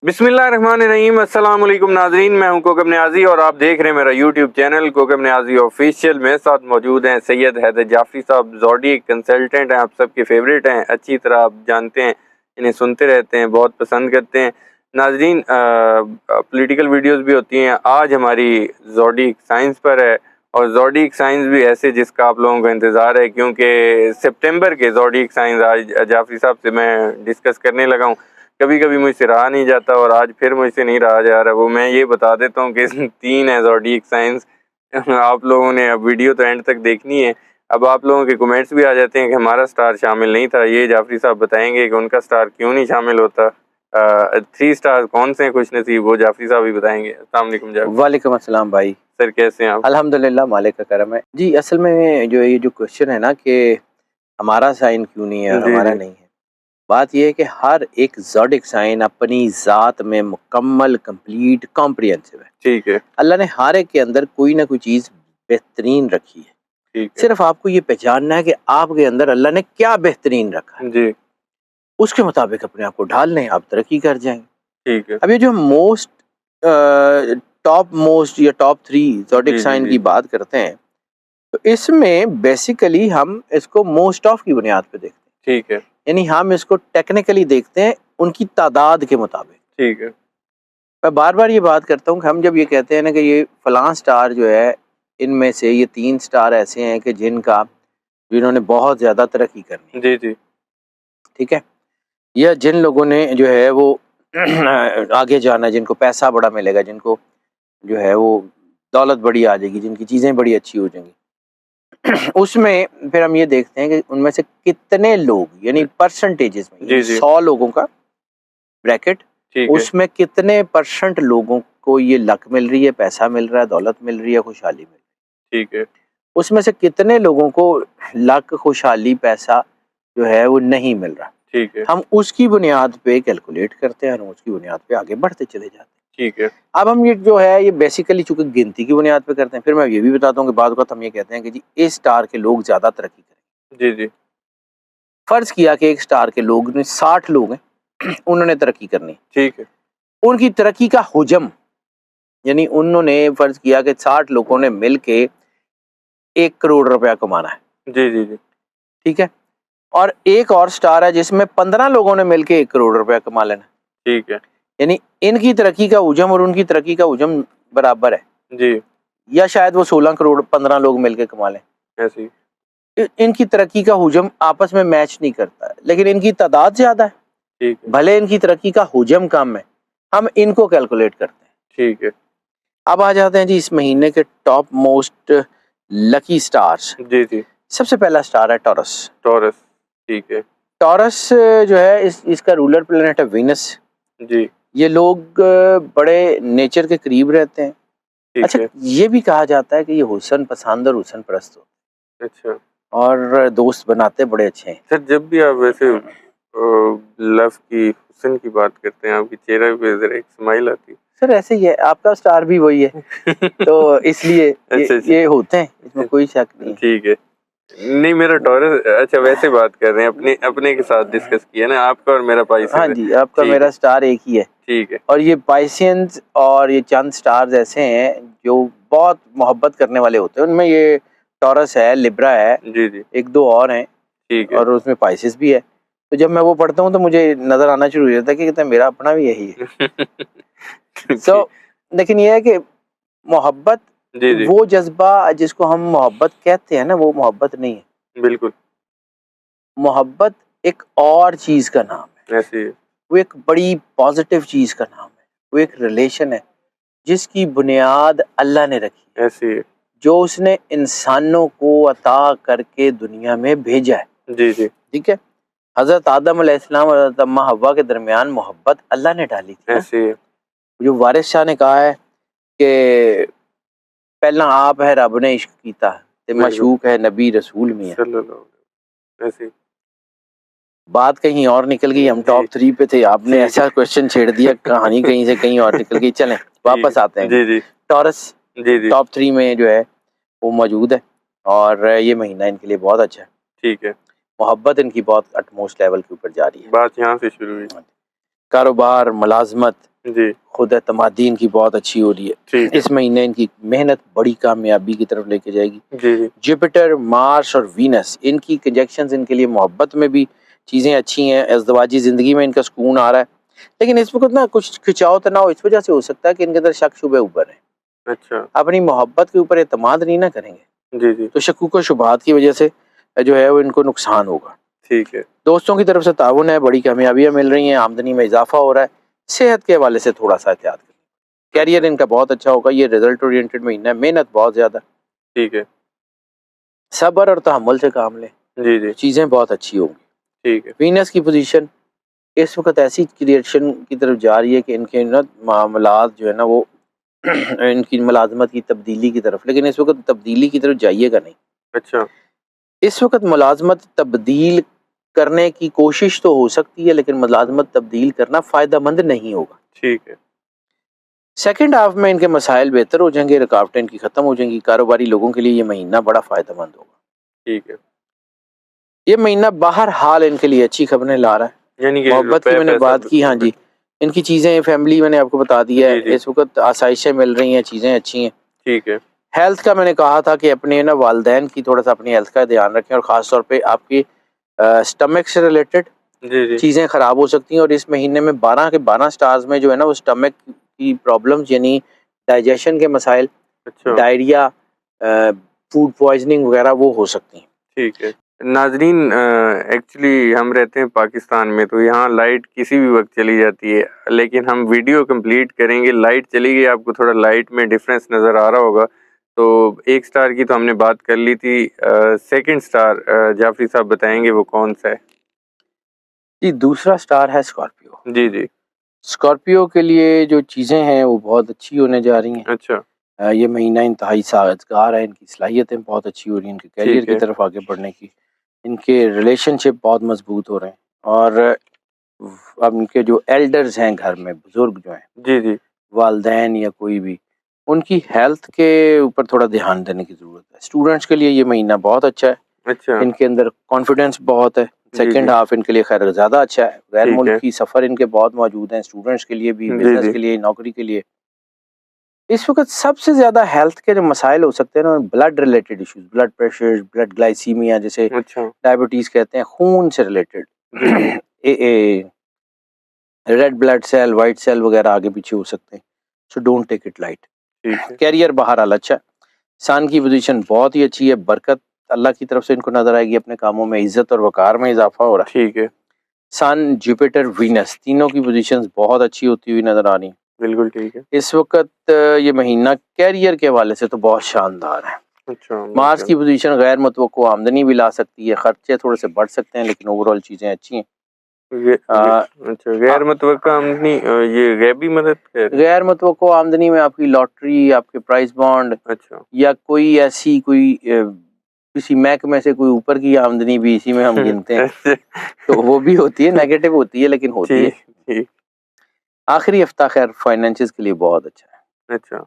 बिस्मिल्लाहिर्रहमानिर्रहीम। अस्सलाम वालेकुम नाजरीन, मैं हूं कोकब नियाजी और आप देख रहे हैं मेरा YouTube channel Kokab Niazi official. मेरे साथ मौजूद हैं सैयद हैदर जाफरी साहब, ज़ोडिएक कंसल्टेंट हैं, आप सबके फेवरेट हैं, अच्छी तरह आप जानते हैं, इन्हें सुनते रहते हैं, बहुत पसंद करते हैं। नाजरीन, पॉलिटिकल वीडियोस भी होती हैं। आज हमारी ज़ोडिएक साइंस पर है और ज़ोडिएक साइंस भी ऐसे जिसका आप लोगों को इंतज़ार है, क्योंकि सितंबर के ज़ोडिएक साइंस आज जाफरी साहब से मैं डिस्कस करने लगा हूँ। कभी कभी मुझसे रहा नहीं जाता और आज फिर मुझसे नहीं रहा जा रहा। वो मैं ये बता देता हूँ कि 3 है ज़ोडिएक साइंस। आप लोगों ने अब वीडियो तो एंड तक देखनी है। अब आप लोगों के कमेंट्स भी आ जाते हैं कि हमारा स्टार शामिल नहीं था। ये जाफरी साहब बताएंगे कि उनका स्टार क्यों नहीं शामिल होता। 3 स्टार कौन से हैं खुश नसीब, वो जाफरी साहब ही बताएंगे। अस्सलाम वालेकुम जाफरी। वालेकुम अस्सलाम भाई। सर कैसे हैं आप? अल्हम्दुलिल्लाह, मालिक का करम है जी। असल में जो ये जो क्वेश्चन है ना कि हमारा साइन क्यों नहीं है और जी हमारा जी नहीं है, बात ये है कि हर एक ज़ोडिएक साइन अपनी ज़ात में मुकम्मल, कंप्लीट, कॉम्प्रिहेंसिव है। ठीक है। अल्लाह ने हर एक के अंदर कोई ना कोई चीज़ बेहतरीन रखी है। ठीक है सिर्फ आपको ये पहचानना है कि आपके अंदर अल्लाह ने क्या बेहतरीन रखा है, जी। उसके मुताबिक अपने आप को ढाल लें, आप तरक्की कर जाएंगे। ठीक है। अब ये जो मोस्ट टॉप मोस्ट या टॉप 3 ज़ोडिएक जी जी साइन जी। की बात करते हैं, तो इसमें बेसिकली हम इसको मोस्ट ऑफ की बुनियाद पे देखते हैं, ठीक है। यानी हम इसको टेक्निकली देखते हैं उनकी तादाद के मुताबिक। ठीक है। मैं बार बार ये बात करता हूँ कि हम जब ये कहते हैं ना कि ये फलां स्टार जो है, इनमें से ये 3 स्टार ऐसे हैं कि जिन्होंने बहुत ज़्यादा तरक्की करनी है, जी जी। ठीक है, या जिन लोगों ने जो है वो आगे जाना है, जिनको पैसा बड़ा मिलेगा, जिनको जो है वो दौलत बड़ी आ जाएगी, जिनकी चीज़ें बड़ी अच्छी हो जाएंगी, उसमें फिर हम ये देखते हैं कि उनमें से कितने लोग, यानी परसेंटेजेस में, यानी जी जी। 100 लोगों का ब्रैकेट, ठीक है। उसमें कितने परसेंट लोगों को ये लक मिल रही है, पैसा मिल रहा है, दौलत मिल रही है, खुशहाली मिल रही ठीक है। है, उसमें से कितने लोगों को लक, खुशहाली, पैसा जो है वो नहीं मिल रहा। ठीक है। हम उसकी बुनियाद पे कैलकुलेट करते हैं और उसकी बुनियाद पे आगे बढ़ते चले जाते हैं। ठीक है। अब हम ये जो है ये बेसिकली चूंकि गिनती की बुनियाद पे करते हैं, फिर मैं ये भी बताता हूँ कि बाद वक्त हम ये कहते हैं कि जी इस स्टार के लोग ज़्यादा तरक्की करें। जी जी। फर्ज किया कि एक स्टार के लोग ने 60 लोग हैं, उन्होंने तरक्की करनी, ठीक है। उनकी तरक्की का हुजम, यानी उन्होंने फर्ज किया कि 60 लोगों ने मिल के 1 करोड़ रुपया कमाना है, जी जी जी। ठीक है, और एक और स्टार है जिसमें 15 लोगों ने मिल के 1 करोड़ रुपया कमा लेना, ठीक है। यानी इनकी तरक्की का हुजम और उनकी तरक्की का हुजम बराबर है, जी। या शायद वो 16 करोड़ 15 लोग मिल के कमा लें। ऐसी। इनकी तरक्की का हुजम आपस में मैच नहीं करता है, लेकिन इनकी तादाद ज़्यादा है, ठीक है। भले इनकी तरक्की का हुजम कम है, हम इनको कैलकुलेट करते हैं। ठीक है। अब आ जाते हैं जी इस महीने के टॉप मोस्ट लकी स्टार्स। जी जी। सबसे पहला स्टार है टॉरस। टॉरस। ठीक है। टॉरस जो है इसका रूलर प्लेनेट है वीनस। जी। ये लोग बड़े नेचर के करीब रहते हैं। ठीक अच्छा, है। ये भी कहा जाता है कि ये हुस्न पसंद और हुस्न परस्त होते अच्छा। हैं और दोस्त बनाते बड़े अच्छे हैं। सर, जब भी आप वैसे लव की, हुस्न की बात करते हैं, आपके चेहरे पे ज़रा एक स्माइल आती सर ऐसे ही है, आपका स्टार भी वही है, है। तो इसलिए अच्छा अच्छा। ये होते हैं, इसमें कोई शक नहीं है। ठीक है। नहीं, मेरा टॉरस। अच्छा, वैसे बात कर रहे हैं, अपने अपने के साथ डिस्कस किया ना, आपका और मेरा हाँ पाइसेस है। जी, आपका ठीक मेरा है। स्टार एक ही है। ठीक है। और ये पाइसियंस और ये चंद स्टार्स ऐसे हैं जो बहुत मोहब्बत करने वाले होते हैं। उनमें ये टॉरस है, लिब्रा है, जी जी। एक दो और हैं, ठीक है। और उसमें पाइसिस भी है। तो जब मैं वो पढ़ता हूँ तो मुझे नज़र आना शुरू हो जाता है कि कहते हैं मेरा अपना भी यही है। सो ठीक। लेकिन ये है कि मोहब्बत, जी जी। वो जज्बा जिसको हम मोहब्बत कहते हैं ना, वो मोहब्बत नहीं है। बिल्कुल। मोहब्बत एक और चीज़ का नाम है, ऐसे ही है। वो एक बड़ी पॉजिटिव चीज़ का नाम है, वो एक रिलेशन है जिसकी बुनियाद अल्लाह ने रखी है, ऐसे ही है। जो उसने इंसानों को अता करके दुनिया में भेजा है। जी जी। ठीक है, हज़रत आदम अलैहिस्सलाम और हज़रत अम्मा हव्वा के दरमियान मोहब्बत अल्लाह ने डाली थी ना। ऐसे ही है। जो वारिस शाह ने कहा है कि पहला आप है रब ने इश्क कीता ते बिल्कुल। मशूक है नबी रसूल मियां। सल्लल्लाहु अलैहि। ऐसे ही। बात कहीं और निकल गई, हम जी। टॉप 3 पे थे, आपने ठीक ऐसा है। क्वेश्चन छेड़ दिया, कहानी कहीं से कहीं और निकल गई। चलें ठीक वापस आते है। हैं जी। जी जी। टॉरस जी जी। टॉप 3 में जो है वो मौजूद है और ये महीना इनके लिए बहुत अच्छा है। ठीक है। मोहब्बत इनकी बहुत अटमोस्ट लेवल के ऊपर जा रही बात यहाँ से शुरू हुई। है। कारोबार, मुलाजमत, जी खुद एतमादी इनकी बहुत अच्छी हो रही है। ठीक है। इस महीने इनकी मेहनत बड़ी कामयाबी की तरफ लेके जाएगी। जी जी जुपिटर, मार्स और वीनस इनकी कंजक्शंस इनके लिए मोहब्बत में भी चीज़ें अच्छी हैं, अज़दवाजी ज़िंदगी में इनका सुकून आ रहा है। लेकिन इस वक्त ना कुछ खिंचाव तनाव इस वजह से हो सकता है कि इनके अंदर शक शुबे ऊपर है। अच्छा अपनी मोहब्बत के ऊपर एतमाद नहीं ना करेंगे जी जी तो शकूक व शुबहात की वजह से जो है वो इनको नुकसान होगा। ठीक है। दोस्तों की तरफ से ताउन है, बड़ी कामयाबियां मिल रही हैं, आमदनी में इजाफा हो रहा है। सेहत के हवाले से थोड़ा सा एहतियात करें। कैरियर इनका बहुत अच्छा होगा, ये रिजल्ट ओरिएंटेड महीना है, मेहनत बहुत ज़्यादा, ठीक है। सब्र और तहम्मुल से काम लें, जी जी चीज़ें बहुत अच्छी होंगी। ठीक है। वीनस की पोजीशन इस वक्त ऐसी क्रिएशन की तरफ जा रही है कि इनके ना मामलात जो है ना वो इनकी मुलाजमत की तब्दीली की तरफ, लेकिन इस वक्त तब्दीली की तरफ जाइएगा नहीं। अच्छा इस वक्त मुलाजमत तब्दील करने की कोशिश तो हो सकती है, लेकिन मुलाजमत तब्दील करना फ़ायदेमंद नहीं होगा। ठीक है। सेकंड हाफ में इनके मसाइल बेहतर हो जाएंगे, रुकावटें इनकी ख़त्म हो जाएंगी। कारोबारी लोगों के लिए ये महीना बड़ा फ़ायदेमंद होगा। ठीक है। ये महीना बाहर हाल इनके लिए अच्छी खबरें ला रहा है। यानी कि मोहब्बत की रुपए मैंने पैसा बात की, हाँ जी, अच्छा। इनकी चीज़ें फैमिली मैंने आपको बता दिया जी है, जी इस वक्त आसाइशें मिल रही हैं, चीज़ें अच्छी हैं। ठीक है। हेल्थ का मैंने कहा था कि अपने ना वालदैन की थोड़ा सा अपनी हेल्थ का ध्यान रखें, और ख़ास तौर पे आपकी स्टमक से रिलेटेड जी जी चीज़ें ख़राब हो सकती हैं। और इस महीने में 12 के 12 स्टार्स में जो है ना वो स्टमक की प्रॉब्लम्स यानी डाइजेशन के मसाइल, अच्छा डायरिया, फूड पॉइजनिंग वगैरह वो हो सकती हैं। ठीक है। नाजरीन एक्चुअली हम रहते हैं पाकिस्तान में, तो यहाँ लाइट किसी भी वक्त चली जाती है, लेकिन हम वीडियो कंप्लीट करेंगे। लाइट चली गई, आपको थोड़ा लाइट में डिफरेंस नज़र आ रहा होगा। तो एक स्टार की तो हमने बात कर ली थी, सेकंड स्टार जाफरी साहब बताएंगे वो कौन सा है। जी, दूसरा स्टार है स्कॉर्पियो। जी जी स्कॉर्पियो के लिए जो चीज़ें हैं वो बहुत अच्छी होने जा रही हैं। अच्छा ये महीना इंतहाई साजगार है, इनकी सलाहियतें बहुत अच्छी हो रही हैं, इनके कैरियर ठीक की है। तरफ आगे बढ़ने की, इनके रिलेशनशिप बहुत मजबूत हो रहे हैं। और अब इनके जो एल्डर्स हैं घर में, बुजुर्ग जो हैं, जी जी वालदैन या कोई भी, उनकी हेल्थ के ऊपर थोड़ा ध्यान देने की ज़रूरत है। स्टूडेंट्स के लिए ये महीना बहुत अच्छा है, अच्छा इनके अंदर कॉन्फिडेंस बहुत है। जी सेकंड जी हाफ इनके लिए खैर ज़्यादा अच्छा है, गैर ठीक है। मुल्की सफ़र इनके बहुत मौजूद हैं, स्टूडेंट्स के लिए भी, जी बिजनेस जी के लिए, नौकरी के लिए। इस वक्त सबसे ज़्यादा हेल्थ के जो मसाइल हो सकते हैं ना, blood related issues, blood pressure, blood glycaemia, जिसे अच्छा डायबिटीज़ कहते हैं, खून से रिलेटेड जी जी red blood cell, white cell वगैरह आगे पीछे हो सकते हैं। So don't take it light. ठीक है। कैरियर बहरहाल अच्छा है, सन की पोजीशन बहुत ही अच्छी है, बरकत अल्लाह की तरफ से इनको नजर आएगी, अपने कामों में इज्जत और वकार में इजाफा हो रहा है। ठीक है। सन, जुपिटर, वीनस तीनों की पोजीशंस बहुत अच्छी होती हुई नजर आ रही हैं। बिल्कुल ठीक है। इस वक्त ये महीना कैरियर के हवाले से तो बहुत शानदार है। अच्छा मार्स की माशाल्लाह। पोजीशन गैर मुतवक्को आमदनी भी ला सकती है, खर्चे थोड़े से बढ़ सकते हैं, लेकिन ओवरऑल चीज़ें अच्छी हैं। अच्छा गैर मुतवक्का आमदनी, ये गैबी मदद कह रहे हैं। गैर मुतवक्को आमदनी में आपकी लॉटरी, आपके प्राइस बॉन्ड, अच्छा या कोई ऐसी कोई किसी महकमे से कोई ऊपर की आमदनी भी इसी में हम गिनते हैं, ऐसे तो वो भी होती है, नेगेटिव होती है लेकिन होती है। ठीक ठीक आखिरी हफ्ता खैर फाइनेंसिस के लिए बहुत अच्छा है। अच्छा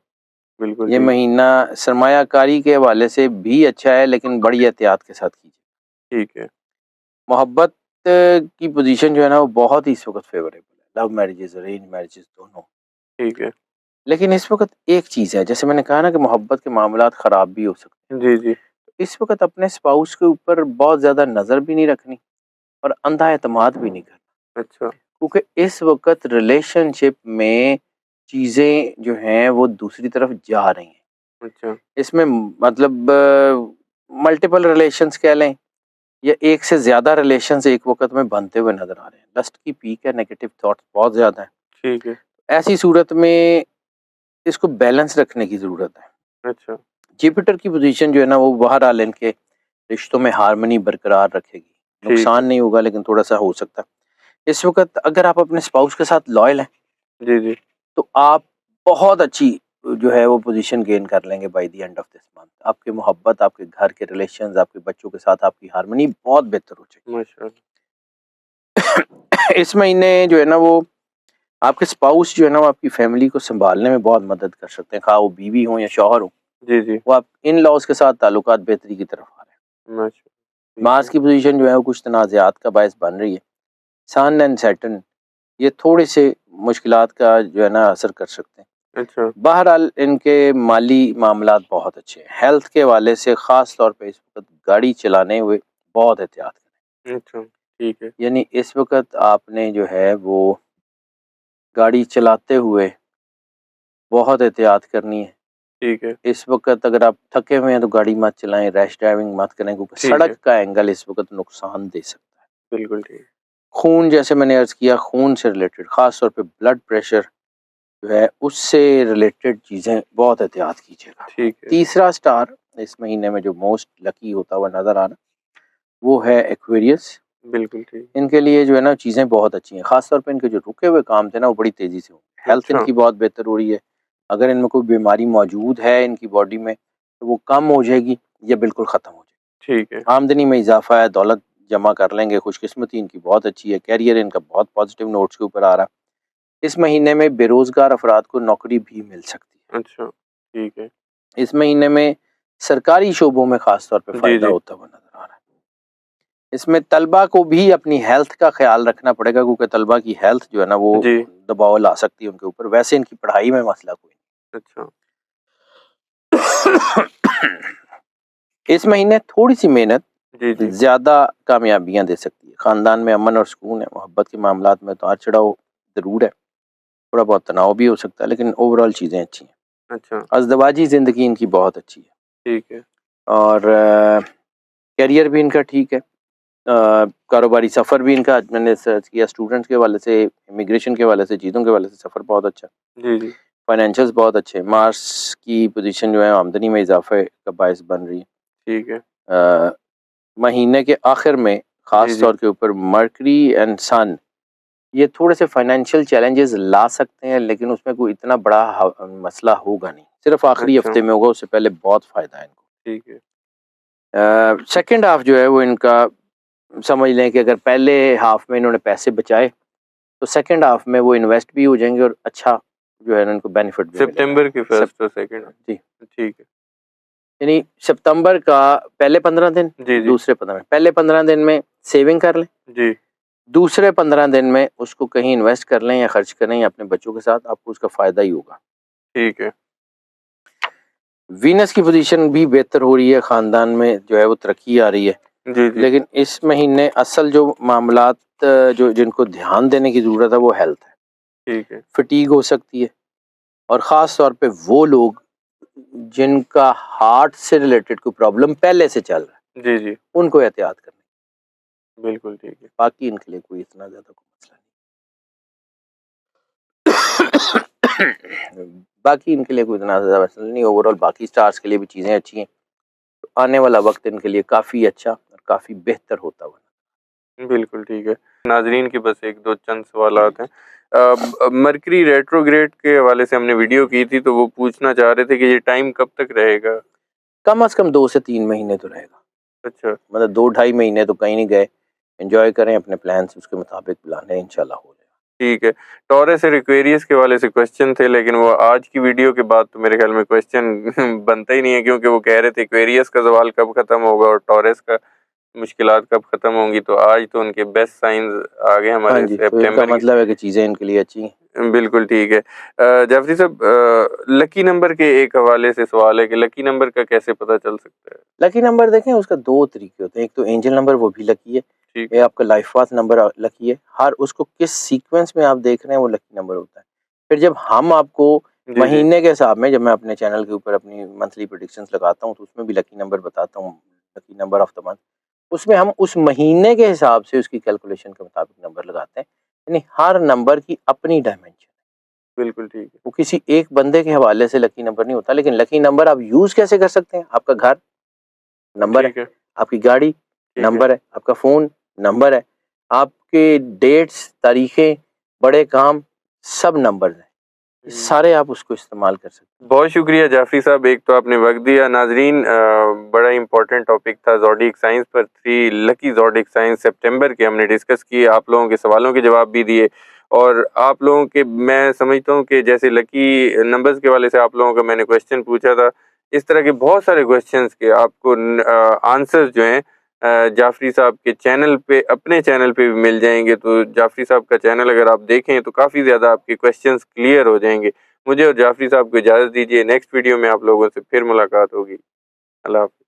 बिल्कुल ये ठीक महीना सरमायाकारी के हवाले से भी अच्छा है, लेकिन बड़ी एहतियात के साथ कीजिए। ठीक है। मोहब्बत की पोजीशन जो है ना वो बहुत ही इस वक्त फेवरेबल है, लव मैरिजेस, अरेंज मैरिजेस दोनों। ठीक है। लेकिन इस वक्त एक चीज़ है, जैसे मैंने कहा ना कि मोहब्बत के मामलात ख़राब भी हो सकते जी जी हैं। इस वक्त अपने स्पाउस के ऊपर बहुत ज़्यादा नज़र भी नहीं रखनी, और अंधा एतमाद भी नहीं करना, अच्छा क्योंकि इस वक्त रिलेशनशिप में चीज़ें जो हैं वो दूसरी तरफ जा रही हैं। अच्छा इसमें मतलब मल्टीपल रिलेशंस कह लें, या एक से ज़्यादा रिलेशंस एक वक्त में बनते हुए नज़र आ रहे हैं। लस्ट की पीक है, नेगेटिव थॉट्स बहुत ज़्यादा हैं। ठीक है। ऐसी सूरत में इसको बैलेंस रखने की ज़रूरत है। अच्छा जुपिटर की पोजीशन जो है ना वो बहरहाल इनके रिश्तों में हार्मनी बरकरार रखेगी। ठीक नुकसान है। नहीं होगा, लेकिन थोड़ा सा हो सकता है। इस वक्त अगर आप अपने स्पाउस के साथ लॉयल हैं जी जी तो आप बहुत अच्छी जो है वो पोजीशन गेन कर लेंगे by the end of this month. आपकी मोहब्बत, आपके घर के रिलेशंस, आपके बच्चों के साथ आपकी हार्मनी बहुत बेहतर हो माशाल्लाह। जाएगी। इस महीने जो है ना वो आपके स्पाउस जो है ना वो आपकी फैमिली को संभालने में बहुत मदद कर सकते हैं, खा वो बीवी हो या शौहर हो। जी जी वो आप इन लॉज के साथ ताल्लुकात बेहतरी की तरफ आ रहे हैं। माशाल्लाह ठीक मार्स है। की पोजीशन जो है वो कुछ तनाज़ात का बायस बन रही है। सन एंड सैटर्न ये थोड़े से मुश्किलात का जो है ना असर कर सकते हैं। अच्छा बहरहाल इनके माली मामलात बहुत अच्छे हैं। हेल्थ के हवाले से ख़ास तौर पे इस वक़्त गाड़ी चलाने हुए बहुत एहतियात करें। अच्छा ठीक है यानी इस वक़्त आपने जो है वो गाड़ी चलाते हुए बहुत एहतियात करनी है। ठीक है इस वक़्त अगर आप थके हुए हैं तो गाड़ी मत चलाएँ, रैश ड्राइविंग मत करें, क्योंकि ठीक है सड़क का एंगल इस वक़्त नुकसान दे सकता है। बिल्कुल ठीक खून, जैसे मैंने अर्ज़ किया, खून से रिलेटेड ख़ास तौर पे ब्लड प्रेशर जो है उससे रिलेटेड चीज़ें बहुत एहतियात कीजिएगा। ठीक है तीसरा स्टार इस महीने में जो मोस्ट लकी होता हुआ नज़र आ रहा वो है एक्वेरियस। बिल्कुल ठीक इनके लिए जो है ना चीज़ें बहुत अच्छी हैं। ख़ास तौर पे इनके जो रुके हुए काम थे ना वो बड़ी तेज़ी से होंगे। हेल्थ अच्छा इनकी बहुत बेहतर हो रही है। अगर इनमें कोई बीमारी मौजूद है इनकी बॉडी में तो वो कम हो जाएगी या बिल्कुल ख़त्म हो जाएगी। ठीक है आमदनी में इजाफ़ा है, दौलत जमा कर लेंगे, खुशकिस्मती इनकी बहुत अच्छी है, कैरियर इनका बहुत पॉजिटिव नोट्स के ऊपर आ रहा है। इस महीने में बेरोज़गार अफ़राद को नौकरी भी मिल सकती है। अच्छा ठीक है इस महीने में सरकारी शोबों में ख़ास तौर पे जी फ़ायदा जी होता हुआ नज़र आ रहा है। इसमें तलबा को भी अपनी हेल्थ का ख्याल रखना पड़ेगा, क्योंकि तलबा की हेल्थ जो है ना वो जी दबाव ला सकती है उनके ऊपर। वैसे इनकी पढ़ाई में मसला कोई अच्छा नहीं। इस महीने थोड़ी सी मेहनत जी जी ज़्यादा कामयाबियां दे सकती है। ख़ानदान में अमन और सुकून है। मोहब्बत के मामलात में उतार चढ़ाव ज़रूर है, थोड़ा बहुत तनाव भी हो सकता है, लेकिन ओवरऑल चीज़ें अच्छी हैं। अच्छा अज़दवाजी ज़िंदगी इनकी बहुत अच्छी है ठीक है और करियर भी इनका ठीक है। कारोबारी सफ़र भी इनका मैंने सर्च किया, स्टूडेंट्स के हवाले से, इमिग्रेशन के हवाले से, चीज़ों के हवाले से सफ़र बहुत अच्छा है। जी जी फाइनेंशियल्स बहुत अच्छे हैं। मार्स की पोजीशन जो है आमदनी में इजाफे का बायस बन रही है। ठीक है महीने के आखिर में जी ख़ास जी तौर के ऊपर मर्करी एंड सन ये थोड़े से फाइनेंशियल चैलेंजेस ला सकते हैं, लेकिन उसमें कोई इतना बड़ा मसला होगा नहीं। सिर्फ आखिरी अच्छा हफ्ते में होगा, उससे पहले बहुत फ़ायदा है इनको। ठीक है सेकेंड हाफ जो है वो इनका समझ लें कि अगर पहले हाफ में इन्होंने पैसे बचाए तो सेकंड हाफ में वो इन्वेस्ट भी हो जाएंगे और अच्छा जो है ना इनको बेनिफिट भी मिलेगा। सितंबर की सब फर्स्ट और सेकंड जी, ठीक है यानी सितंबर का पहले 15 दिन, जी जी दूसरे 15, पहले 15 दिन में सेविंग कर लें, जी दूसरे 15 दिन में उसको कहीं इन्वेस्ट कर लें या खर्च करें या अपने बच्चों के साथ, आपको उसका फ़ायदा ही होगा। ठीक है वीनस की पोजीशन भी बेहतर हो रही है, ख़ानदान में जो है वो तरक्की आ रही है। जी जी लेकिन इस महीने असल जो मामलात जो जिनको ध्यान देने की ज़रूरत है वो हेल्थ है। ठीक है फटीग हो सकती है और ख़ास तौर पे वो लोग जिनका हार्ट से रिलेटेड कोई प्रॉब्लम पहले से चल रहा है जी जी उनको एहतियात करनी। बिल्कुल ठीक है बाकी इनके लिए कोई इतना ज़्यादा कोई मसला नहीं। बाकी इनके लिए कोई इतना ज़्यादा मसला नहीं। ओवरऑल बाकी स्टार्स के लिए भी चीज़ें अच्छी हैं। तो आने वाला वक्त इनके लिए काफ़ी अच्छा और काफ़ी बेहतर होता हुआ। बिल्कुल ठीक है नाजरीन के बस एक दो चंद सवालात हैं मरकरी रेट्रोग्रेड के हवाले से हमने वीडियो की थी तो वो पूछना चाह रहे थे कि ये टाइम कब तक रहेगा कम अज़ कम 2 से 3 महीने तो रहेगा। अच्छा मतलब 2 ढाई महीने तो कहीं नहीं गए। एंजॉय करें अपने प्लान्स, उसके मुताबिक प्लान है, इंशाल्लाह हो जाएगा। ठीक है टॉरस और एक्वेरियस के वाले से क्वेश्चन थे लेकिन वो आज की वीडियो के बाद तो मेरे ख्याल में क्वेश्चन बनता ही नहीं है क्योंकि वो कह रहे थे एक्वेरियस का सवाल कब ख़त्म होगा और टॉरस का मुश्किलात कब ख़त्म होंगी तो आज तो उनके बेस्ट साइंस आ गए हाँ हमारे जी, तो इनका सितंबर मतलब है कि चीज़ें इनके लिए अच्छी हैं। बिल्कुल ठीक है जाफरी साहब लकी नंबर के एक हवाले से सवाल है कि लकी नंबर का कैसे पता चल सकता है लकी नंबर देखें, उसका 2 तरीके होते हैं। एक तो एंजल नंबर, वो भी लकी है। ठीक ये है आपका लाइफ पाथ नंबर लकी है। हर उसको किस सीक्वेंस में आप देख रहे हैं वो लकी नंबर होता है। फिर जब हम आपको जी जी महीने के हिसाब में, जब मैं अपने चैनल के ऊपर अपनी मंथली प्रेडिक्शंस लगाता हूँ तो उसमें भी लकी नंबर बताता हूँ, lucky number of the month. उसमें हम उस महीने के हिसाब से उसकी कैलकुलेशन के मुताबिक नंबर लगाते हैं। यानी हर नंबर की अपनी डायमेंशन, बिल्कुल ठीक है वो किसी एक बंदे के हवाले से लकी नंबर नहीं होता। लेकिन लकी नंबर आप यूज़ कैसे कर सकते हैं? आपका घर नंबर है, ठीक है आपकी गाड़ी ठीक है नंबर है, आपका फ़ोन नंबर है, आपके डेट्स, तारीखें, बड़े काम सब नंबर्स हैं। ये सारे आप उसको इस्तेमाल कर सकते हैं। बहुत शुक्रिया जाफरी साहब एक तो आपने वक्त दिया नाजरीन बड़ा इंपॉर्टेंट टॉपिक था ज़ोडिक साइंस पर 3 लकी ज़ोडिक साइंस सितंबर के हमने डिस्कस किए आप लोगों के सवालों के जवाब भी दिए और आप लोगों के मैं समझता हूँ कि जैसे लकी नंबर्स के वाले से आप लोगों का मैंने क्वेश्चन पूछा था इस तरह के बहुत सारे क्वेश्चंस के आपको आंसर्स जो हैं जाफरी साहब के चैनल पे, अपने चैनल पे भी मिल जाएंगे। तो जाफरी साहब का चैनल अगर आप देखें तो काफ़ी ज़्यादा आपके क्वेश्चंस क्लियर हो जाएंगे। मुझे और जाफरी साहब को इजाज़त दीजिए, नेक्स्ट वीडियो में आप लोगों से फिर मुलाकात होगी। अल्लाह हाफ़िज़।